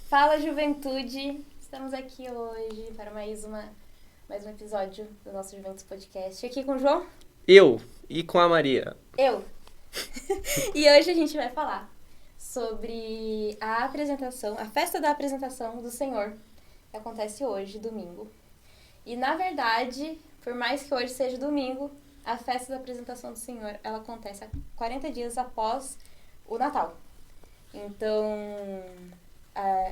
Fala, juventude! Estamos aqui hoje para mais um episódio do nosso Juventus Podcast. Aqui com o João. Eu e com a Maria. Eu. E hoje a gente vai falar sobre a festa da apresentação do Senhor, que acontece hoje, domingo. E, na verdade, por mais que hoje seja domingo, a festa da apresentação do Senhor, ela acontece 40 dias após o Natal. Então,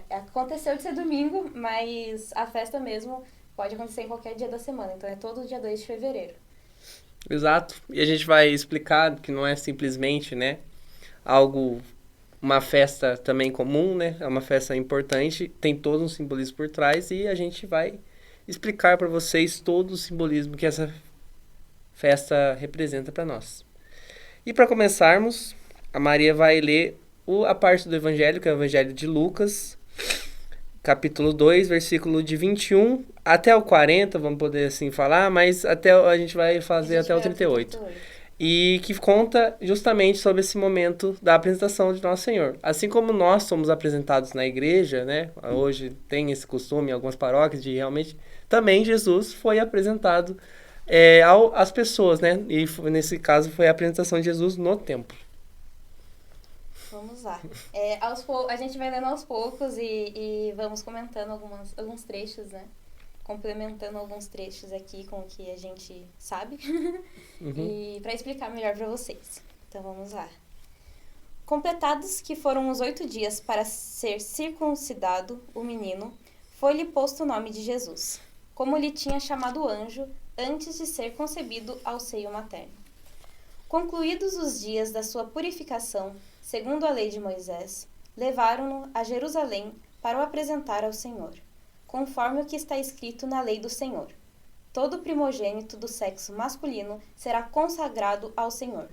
aconteceu de ser domingo, mas a festa mesmo pode acontecer em qualquer dia da semana. Então, é todo dia 2 de fevereiro. Exato. E a gente vai explicar que não é simplesmente, né, uma festa também comum, né? É uma festa importante, tem todo um simbolismo por trás e a gente vai explicar para vocês todo o simbolismo que essa festa representa para nós. E para começarmos, a Maria vai ler a parte do Evangelho, que é o Evangelho de Lucas, capítulo 2, versículo de 21 até o 40, vamos poder assim falar, mas a gente vai fazer até o 38. E que conta justamente sobre esse momento da apresentação de Nosso Senhor. Assim como nós somos apresentados na igreja, né? Hoje tem esse costume em algumas paróquias de realmente... Também Jesus foi apresentado às pessoas, né? E nesse caso foi a apresentação de Jesus no templo. Vamos lá. A gente vai lendo aos poucos e vamos comentando alguns trechos, né? Complementando alguns trechos aqui com o que a gente sabe. E para explicar melhor para vocês. Então vamos lá. Completados que foram os 8 dias para ser circuncidado o menino, foi-lhe posto o nome de Jesus, como lhe tinha chamado o anjo antes de ser concebido ao seio materno. Concluídos os dias da sua purificação, segundo a lei de Moisés, levaram-no a Jerusalém para o apresentar ao Senhor, conforme o que está escrito na lei do Senhor. Todo primogênito do sexo masculino será consagrado ao Senhor,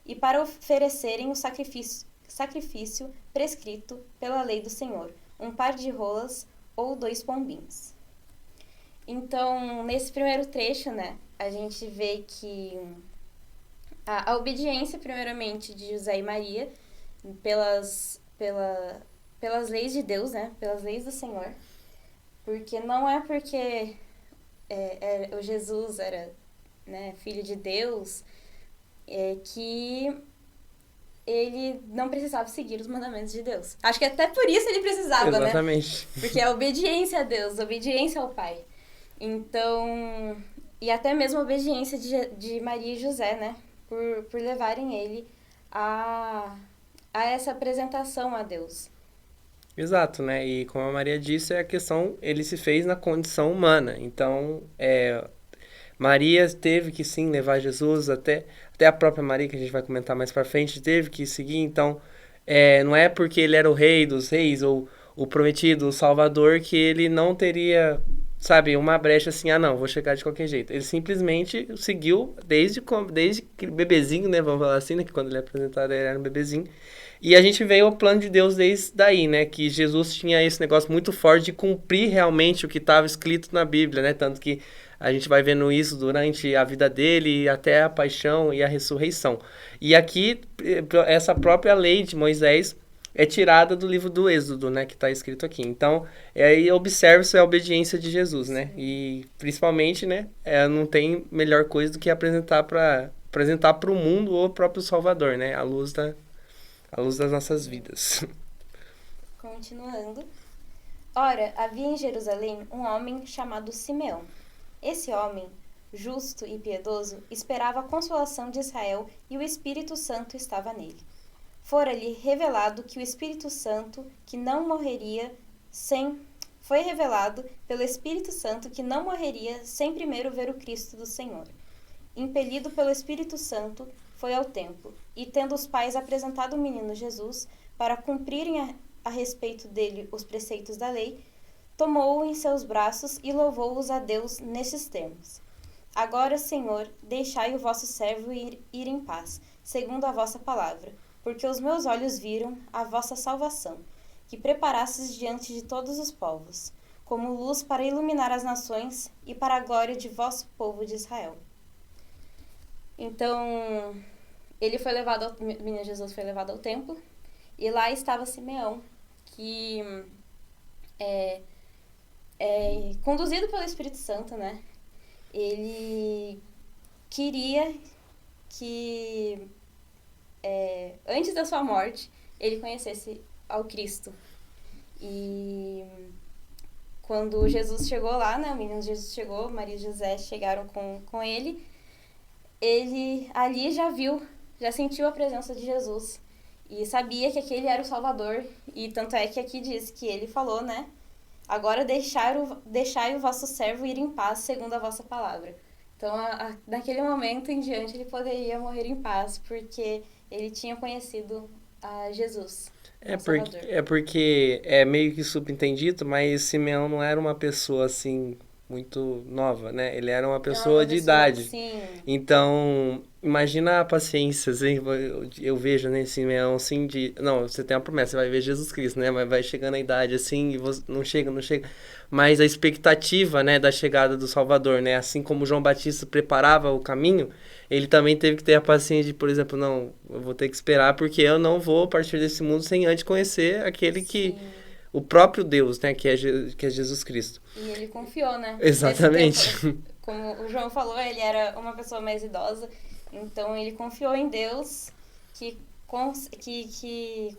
e para oferecerem o sacrifício prescrito pela lei do Senhor, um par de rolas ou 2 pombinhos. Então, nesse primeiro trecho, né, a gente vê que a obediência, primeiramente, de José e Maria pelas leis de Deus, né, pelas leis do Senhor, porque não é porque o Jesus era, né, filho de Deus, que ele não precisava seguir os mandamentos de Deus. Acho que até por isso ele precisava, Exatamente. né? Porque é a obediência a Deus, a obediência ao Pai. Então, e até mesmo a obediência de Maria e José, né? Por levarem ele a essa apresentação a Deus. Exato, né? E como a Maria disse, a questão, ele se fez na condição humana. Então, Maria teve que sim levar Jesus até a própria Maria, que a gente vai comentar mais pra frente, teve que seguir. Então, não é porque ele era o rei dos reis ou o prometido, o salvador, que ele não teria, sabe, uma brecha assim, não, vou chegar de qualquer jeito. Ele simplesmente seguiu desde bebezinho, né, vamos falar assim, né, que quando ele é apresentado ele era um bebezinho. E a gente vê o plano de Deus desde daí, né, que Jesus tinha esse negócio muito forte de cumprir realmente o que estava escrito na Bíblia, né, tanto que a gente vai vendo isso durante a vida dele, até a paixão e a ressurreição. E aqui, essa própria lei de Moisés é tirada do livro do Êxodo, né, que está escrito aqui. Então, aí observa-se a obediência de Jesus, né, e principalmente, né, não tem melhor coisa do que apresentar para o mundo o próprio Salvador, né, a luz das nossas vidas. Continuando. Ora, havia em Jerusalém um homem chamado Simeão. Esse homem, justo e piedoso, esperava a consolação de Israel e o Espírito Santo estava nele. Fora-lhe revelado que o Espírito Santo, que não morreria sem... Foi revelado pelo Espírito Santo que não morreria sem primeiro ver o Cristo do Senhor. Impelido pelo Espírito Santo, foi ao templo, e tendo os pais apresentado o menino Jesus, para cumprirem a respeito dele os preceitos da lei, tomou-o em seus braços e louvou-os a Deus nestes termos. Agora, Senhor, deixai o vosso servo ir em paz, segundo a vossa palavra, porque os meus olhos viram a vossa salvação, que preparastes diante de todos os povos, como luz para iluminar as nações e para a glória de vosso povo de Israel. Então, o menino Jesus foi levado ao templo, e lá estava Simeão, que conduzido pelo Espírito Santo, né? Ele queria que, antes da sua morte, ele conhecesse ao Cristo. E quando Jesus chegou lá, né? O menino Jesus chegou, Maria e José chegaram com ele ali já sentiu a presença de Jesus. E sabia que aquele era o Salvador. E tanto é que aqui diz que ele falou, né? Agora deixai o vosso servo ir em paz segundo a vossa palavra. Então, daquele momento em diante, ele poderia morrer em paz, porque ele tinha conhecido a Jesus, o Salvador. É porque é meio que subentendido, mas Simeão não era uma pessoa assim muito nova, né? Ele era uma Era pessoa uma de pessoa, idade. assim, Então, imagina a paciência, assim, eu vejo nesse Simeão, assim, não, você tem uma promessa, você vai ver Jesus Cristo, né, mas vai chegando a idade, assim, e você, não chega, mas a expectativa, né, da chegada do Salvador, né, assim como João Batista preparava o caminho, ele também teve que ter a paciência de, por exemplo, não, eu vou ter que esperar porque eu não vou partir desse mundo sem antes conhecer aquele que, sim. o próprio Deus, né, que é Jesus Cristo. E ele confiou, né? Nesse tempo, Exatamente. como o João falou, ele era uma pessoa mais idosa, então ele confiou em Deus que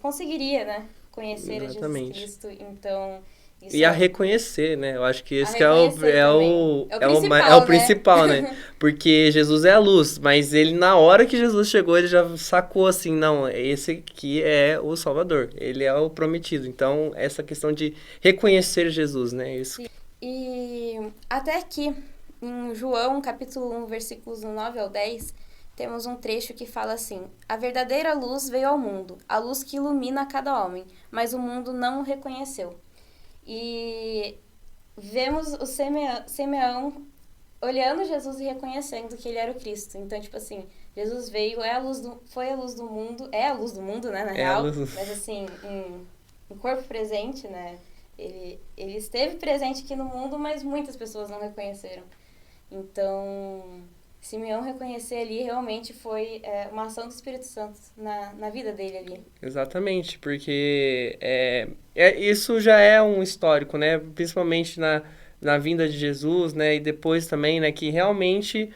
conseguiria, né? Conhecer a Jesus Exatamente. Cristo. Então, isso E a reconhecer, né? Eu acho que a esse que reconhecer também. É o é o principal, né? principal, né? Porque Jesus é a luz, mas ele, na hora que Jesus chegou, ele já sacou assim, não, esse aqui é o Salvador, ele é o prometido. Então, essa questão de reconhecer Jesus, né? Isso. E até aqui, em João, capítulo 1, versículos 9 ao 10, temos um trecho que fala assim: A verdadeira luz veio ao mundo, a luz que ilumina cada homem, mas o mundo não o reconheceu. E vemos o Simeão olhando Jesus e reconhecendo que ele era o Cristo. Então, tipo assim, Jesus veio, foi a luz do mundo, é a luz do mundo, né, na É a real, luz. mas assim, em corpo presente, né? Ele esteve presente aqui no mundo, mas muitas pessoas não reconheceram. Então, Simeão reconhecer ali realmente foi uma ação do Espírito Santo na vida dele ali. Exatamente, porque isso já é um histórico, né? Principalmente na vinda de Jesus, né? E depois também, né? Que realmente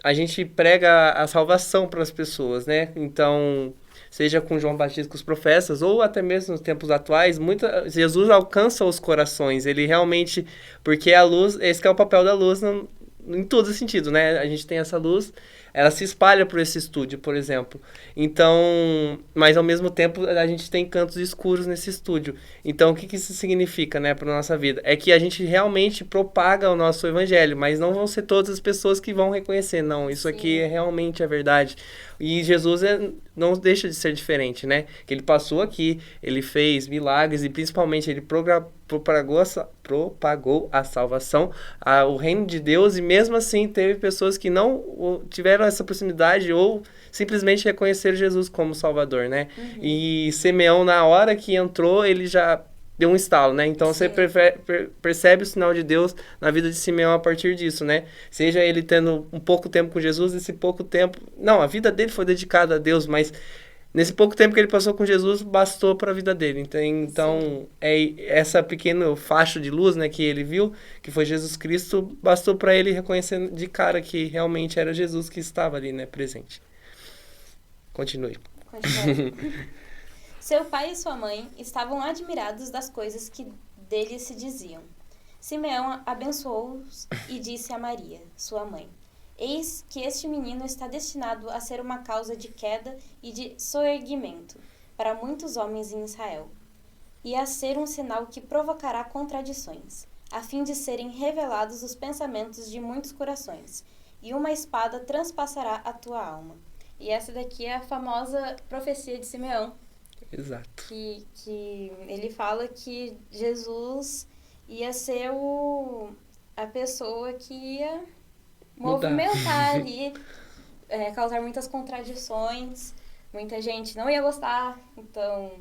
a gente prega a salvação para as pessoas, né? Então, seja com João Batista, com os profetas, ou até mesmo nos tempos atuais, Jesus alcança os corações. Ele realmente, porque a luz, esse que é o papel da luz em todo sentido, né? A gente tem essa luz, ela se espalha por esse estúdio, por exemplo. Então, mas ao mesmo tempo a gente tem cantos escuros nesse estúdio. Então, o que isso significa, né, para nossa vida? É que a gente realmente propaga o nosso evangelho, mas não vão ser todas as pessoas que vão reconhecer, não, isso aqui Sim. realmente é verdade. E Jesus não deixa de ser diferente, né? Que ele passou aqui, ele fez milagres e principalmente ele propagou a salvação, o reino de Deus, e mesmo assim teve pessoas que não tiveram essa proximidade ou simplesmente reconheceram Jesus como Salvador, né? Uhum. E Simeão, na hora que entrou, ele já deu um estalo, né? Então você percebe o sinal de Deus na vida de Simeão a partir disso, né? Seja ele tendo um pouco tempo com Jesus, esse pouco tempo... Não, a vida dele foi dedicada a Deus, mas nesse pouco tempo que ele passou com Jesus, bastou para a vida dele. Então essa pequeno facho de luz, né, que ele viu, que foi Jesus Cristo, bastou para ele reconhecer de cara que realmente era Jesus que estava ali, né, presente. Continue. Seu pai e sua mãe estavam admirados das coisas que dele se diziam. Simeão abençoou-os e disse a Maria, sua mãe: Eis que este menino está destinado a ser uma causa de queda e de soerguimento para muitos homens em Israel, e a ser um sinal que provocará contradições, a fim de serem revelados os pensamentos de muitos corações, e uma espada transpassará a tua alma. E essa daqui é a famosa profecia de Simeão. Exato. Que ele fala que Jesus ia ser a pessoa que ia movimentar ali, causar muitas contradições, muita gente não ia gostar, então...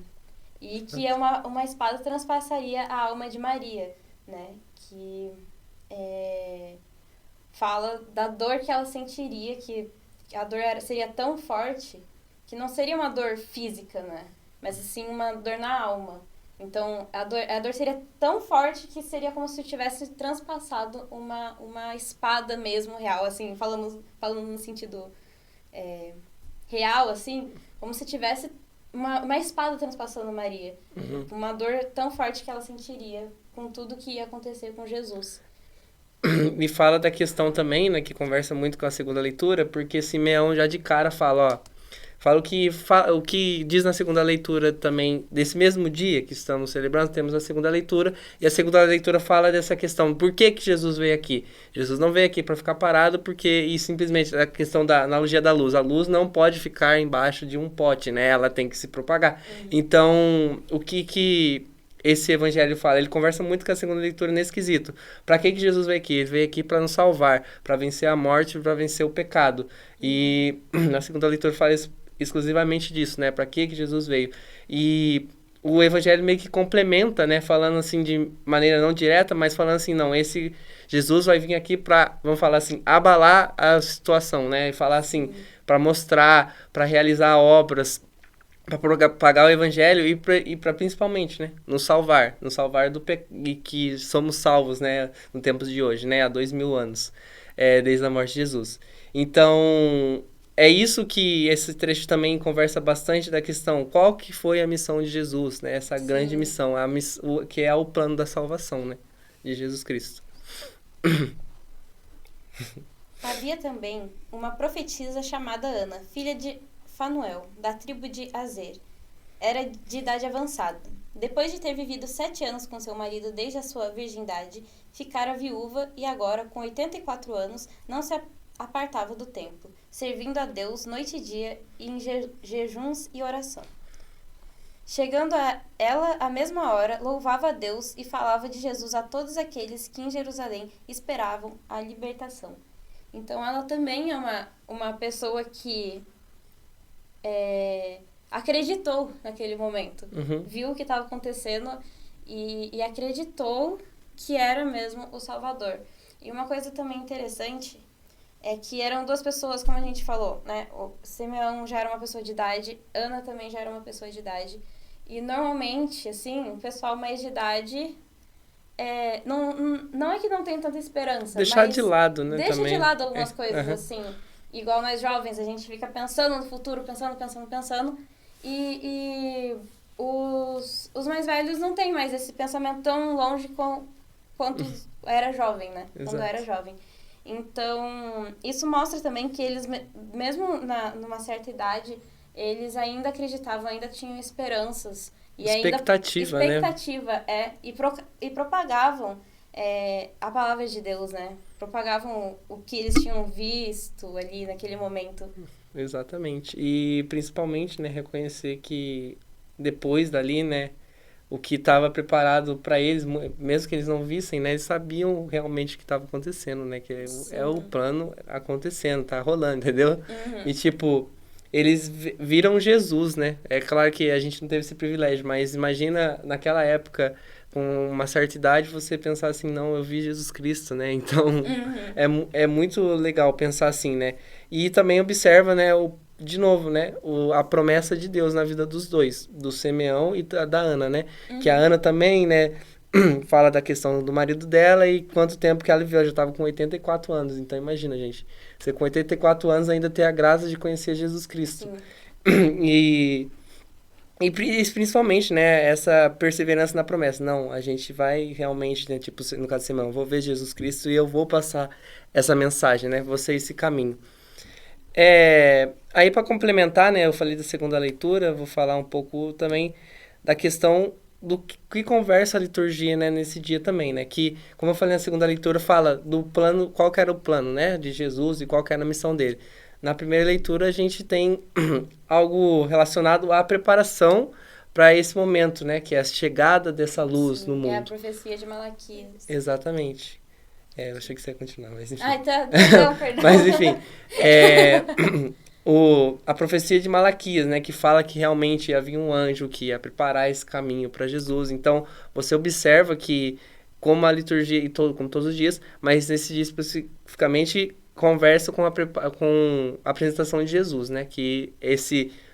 E que uma espada transpassaria a alma de Maria, né? Que fala da dor que ela sentiria, que a dor seria tão forte que não seria uma dor física, né? Mas assim uma dor na alma. Então, a dor seria tão forte que seria como se tivesse transpassado uma espada mesmo real, assim, falando no sentido real, assim, como se tivesse uma espada transpassando Maria. Uma dor tão forte que ela sentiria com tudo que ia acontecer com Jesus. E fala da questão também, né, que conversa muito com a segunda leitura, porque Simeão já de cara fala, ó, fala o que diz na segunda leitura também, desse mesmo dia que estamos celebrando, temos a segunda leitura, e a segunda leitura fala dessa questão, por que que Jesus veio aqui? Jesus não veio aqui para ficar parado, e simplesmente a questão da analogia da luz, a luz não pode ficar embaixo de um pote, né, ela tem que se propagar. Então, o que esse evangelho fala, ele conversa muito com a segunda leitura nesse quesito. Para que Jesus veio aqui? Ele veio aqui para nos salvar, para vencer a morte, para vencer o pecado. E na segunda leitura fala exclusivamente disso, né? Para que Jesus veio? E o evangelho meio que complementa, né? Falando assim de maneira não direta, mas falando assim, não, esse Jesus vai vir aqui para, vamos falar assim, abalar a situação, né? E falar assim, para mostrar, para realizar obras, para propagar o evangelho e para principalmente, né, nos salvar e que somos salvos, né, no tempos de hoje, né, há 2000 anos, desde a morte de Jesus. Então, é isso que esse trecho também conversa bastante da questão, qual que foi a missão de Jesus, né, essa grande missão, que é o plano da salvação, né, de Jesus Cristo. Havia também uma profetisa chamada Ana, filha de Fanuel, da tribo de Azer. Era de idade avançada. Depois de ter vivido 7 anos com seu marido desde a sua virgindade, ficara viúva e agora, com 84 anos, não se apartava do templo, servindo a Deus noite e dia em jejuns e oração. Chegando a ela à mesma hora, louvava a Deus e falava de Jesus a todos aqueles que em Jerusalém esperavam a libertação. Então ela também é uma pessoa que acreditou naquele momento. Viu o que estava acontecendo e acreditou que era mesmo o Salvador. E uma coisa também interessante é que eram 2 pessoas, como a gente falou, né? O Simeão já era uma pessoa de idade, Ana também já era uma pessoa de idade. E normalmente, assim, o pessoal mais de idade não é que não tem tanta esperança, Deixar mas de lado, né, deixa também. de lado algumas coisas, assim. Igual nós jovens, a gente fica pensando no futuro, pensando. E os mais velhos não têm mais esse pensamento tão longe quanto era jovem, né? Exato. Quando era jovem. Então, isso mostra também que eles, mesmo numa certa idade, eles ainda acreditavam, ainda tinham esperanças. E expectativa, né? E propagavam a palavra de Deus, né? Propagavam o que eles tinham visto ali naquele momento. Exatamente. E principalmente, né, reconhecer que depois dali, né, o que estava preparado para eles, mesmo que eles não vissem, né, eles sabiam realmente o que estava acontecendo, né, que é o plano acontecendo, tá rolando, entendeu? E tipo, eles viram Jesus, né? É claro que a gente não teve esse privilégio, mas imagina naquela época, com uma certa idade, você pensar assim, não, eu vi Jesus Cristo, né? Então, é muito legal pensar assim, né? E também observa, né, de novo, né, a promessa de Deus na vida dos dois, do Simeão e da Ana, né? Que a Ana também, né, fala da questão do marido dela e quanto tempo que ela viveu, ela já estava com 84 anos. Então, imagina, gente, você com 84 anos ainda ter a graça de conhecer Jesus Cristo. E principalmente, né, essa perseverança na promessa. Não, a gente vai realmente, né, tipo, no caso de Simeão, vou ver Jesus Cristo e eu vou passar essa mensagem, né, vou seguir esse caminho. Aí, para complementar, né, eu falei da segunda leitura, vou falar um pouco também da questão do que conversa a liturgia, né, nesse dia também, né, que, como eu falei na segunda leitura, fala do plano, qual que era o plano, né, de Jesus e qual que era a missão dele. Na primeira leitura, a gente tem algo relacionado à preparação para esse momento, né, que é a chegada dessa luz no mundo. É a profecia de Malaquias. Exatamente. Eu achei que você ia continuar, mas enfim. Não, perdão. Mas enfim, a profecia de Malaquias, né, que fala que realmente havia um anjo que ia preparar esse caminho para Jesus. Então, você observa que, como a liturgia, como todos os dias, mas nesse dia especificamente, conversa com a apresentação de Jesus, né, que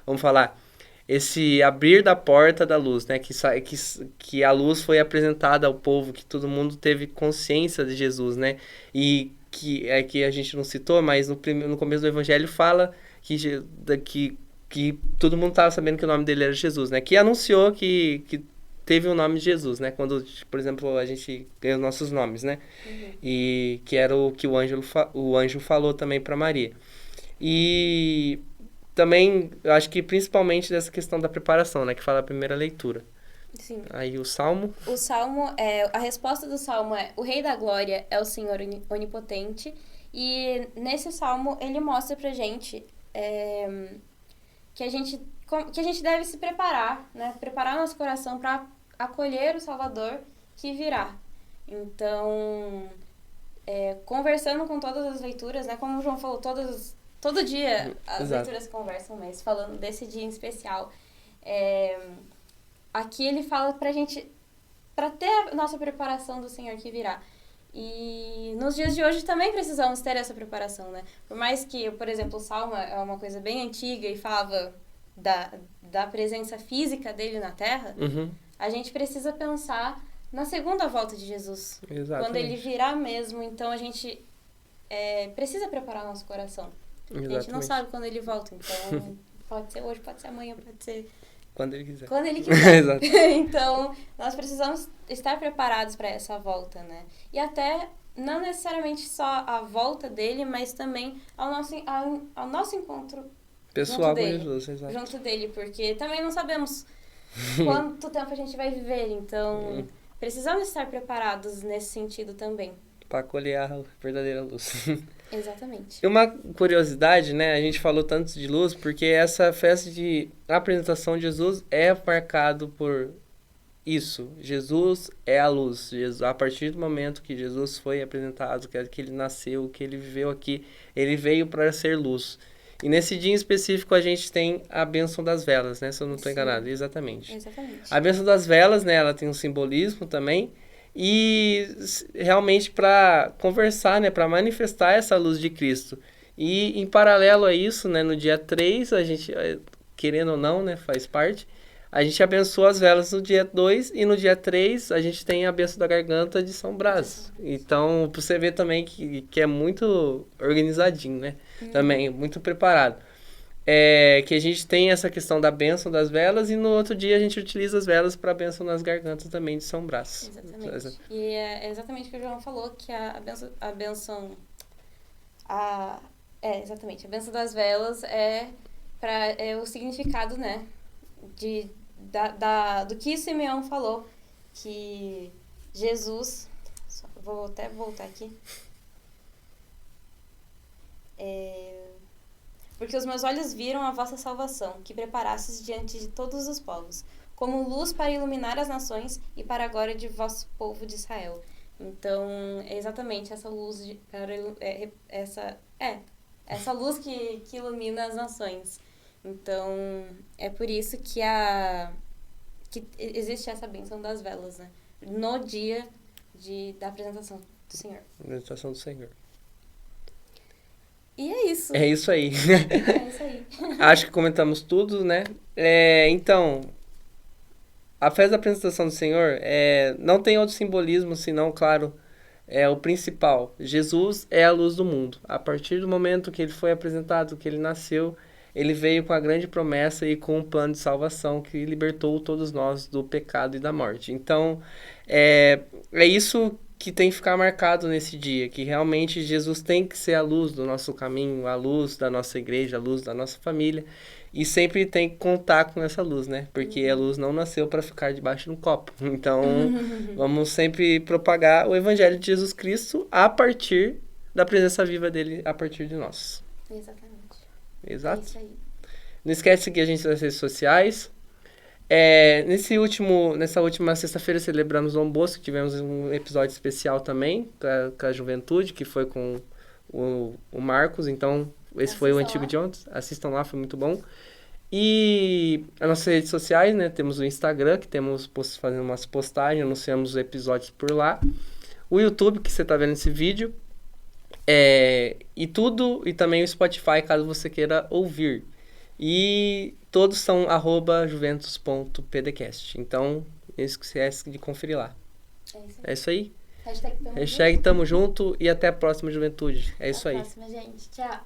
vamos falar, esse abrir da porta da luz, né? Que a luz foi apresentada ao povo, que todo mundo teve consciência de Jesus, né? E que a gente não citou, mas no começo do Evangelho fala que todo mundo estava sabendo que o nome dele era Jesus, né? Que anunciou que teve o nome de Jesus, né? Quando, por exemplo, a gente ganhou os nossos nomes, né? E que era o que o anjo falou também para Maria. E também, eu acho que principalmente dessa questão da preparação, né? Que fala a primeira leitura. Sim. Aí o Salmo. O Salmo, a resposta do Salmo é: o Rei da Glória é o Senhor Onipotente. E nesse Salmo, ele mostra pra gente que a gente deve se preparar, né? Preparar nosso coração para acolher o Salvador que virá. Então, conversando com todas as leituras, né? Como o João falou, todo dia as Exato. leituras conversam, mas falando desse dia em especial, aqui ele fala pra gente, pra ter a nossa preparação do Senhor que virá. E nos dias de hoje também precisamos ter essa preparação, né? Por mais que, por exemplo, o Salmo é uma coisa bem antiga e falava da presença física dele na Terra, a gente precisa pensar na segunda volta de Jesus. Exatamente. Quando ele virá mesmo, então a gente precisa preparar nosso coração. Exatamente. A gente não sabe quando ele volta, então pode ser hoje, pode ser amanhã, pode ser quando ele quiser. quando ele quiser. Exato. Então, nós precisamos estar preparados para essa volta, né? E até, não necessariamente só a volta dele, mas também ao nosso encontro Pessoal junto com dele, Jesus, exato. junto dele, porque também não sabemos quanto tempo a gente vai viver, então precisamos estar preparados nesse sentido também. Para acolher a verdadeira luz. Exatamente. E uma curiosidade, né? A gente falou tanto de luz porque essa festa de apresentação de Jesus é marcado por isso. Jesus é a luz. A partir do momento que Jesus foi apresentado, que ele nasceu, que ele viveu aqui, ele veio para ser luz. E nesse dia em específico a gente tem a bênção das velas, né? Se eu não estou enganado. Exatamente. A bênção das velas, né? Ela tem um simbolismo também. E realmente para conversar, né, para manifestar essa luz de Cristo. E em paralelo a isso, né, no dia 3, a gente, querendo ou não, né, faz parte, a gente abençoa as velas no dia 2 e no dia 3 a gente tem a bênção da garganta de São Brás. Então, pra você ver também que é muito organizadinho, né, também, muito preparado. Que a gente tem essa questão da bênção das velas e no outro dia a gente utiliza as velas para a bênção nas gargantas também de São Brás. Exatamente. E é exatamente o que o João falou, que exatamente, a bênção das velas é o significado, né, do que Simeão falou, que Jesus, vou até voltar aqui, porque os meus olhos viram a vossa salvação, que preparastes diante de todos os povos, como luz para iluminar as nações e para a glória de vosso povo de Israel. Então, é exatamente essa luz, essa luz que ilumina as nações. Então, é por isso que existe essa bênção das velas, né? No dia da apresentação do Senhor. Apresentação do Senhor. E é isso. É isso aí. É isso aí. Acho que comentamos tudo, né? Então, a festa da apresentação do Senhor não tem outro simbolismo, senão, claro, o principal. Jesus é a luz do mundo. A partir do momento que ele foi apresentado, que ele nasceu, ele veio com a grande promessa e com um plano de salvação que libertou todos nós do pecado e da morte. Então, é isso que tem que ficar marcado nesse dia, que realmente Jesus tem que ser a luz do nosso caminho, a luz da nossa igreja, a luz da nossa família, e sempre tem que contar com essa luz, né? Porque a luz não nasceu para ficar debaixo de um copo. Então, vamos sempre propagar o evangelho de Jesus Cristo a partir da presença viva dele, a partir de nós. Exatamente. Exato. É isso aí. Não esquece de seguir a gente nas redes sociais. Nessa última sexta-feira celebramos Dom Bosco, tivemos um episódio especial também com a juventude, que foi com o Marcos, então esse foi o Antigo de ontem, assistam lá, foi muito bom. E as nossas redes sociais, né, temos o Instagram, que temos fazendo umas postagens, anunciamos os episódios por lá, o YouTube, que você está vendo esse vídeo, e também o Spotify, caso você queira ouvir. E todos são @juventus.pdcast. Então, não esquece de conferir lá. É isso aí. Hashtag tamo Hashtag tamo junto e até a próxima, juventude. É isso aí. Até a próxima, gente. Tchau.